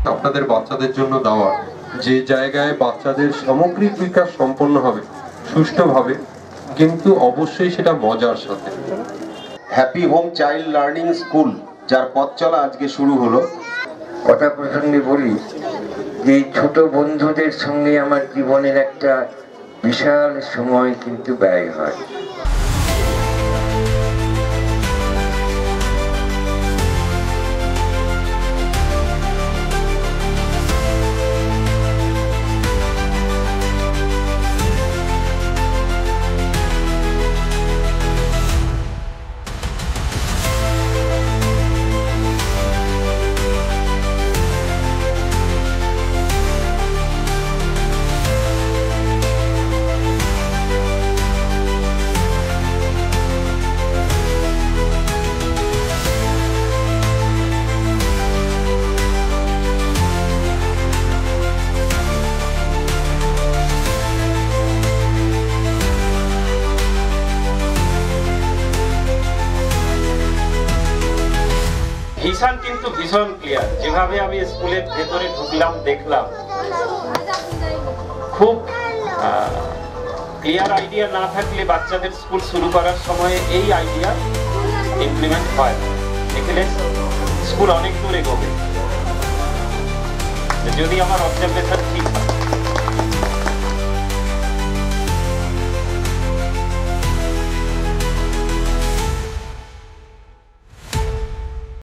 আপনাদের বাচ্চাদের জন্য দেওয়া, যে জায়গায় বাচ্চাদের সামগ্রিক বিকাশ সম্পন্ন হবে সুষ্ঠুভাবে, কিন্তু অবশ্যই সেটা মজার সাথে। Happy home child learning school, যার পথ চলা আজকে শুরু হলো। কথা প্রসঙ্গে বলি যে ছোট বন্ধুদের সঙ্গে আমার জীবনের একটা বিশাল সময় কিন্তু ব্যয় হয়। ভীষণ কিন্তু ভীষণ ক্লিয়ার। যেভাবে আমি স্কুলের ভেতরে ঢুকলাম, দেখলাম খুব ক্লিয়ার আইডিয়া না থাকলে বাচ্চাদের স্কুল শুরু করার সময় এই আইডিয়া ইমপ্লিমেন্ট হয়, এখানে স্কুল অনেক দূর এগোবে যদি আমার অবজারভেশন ঠিক হয়।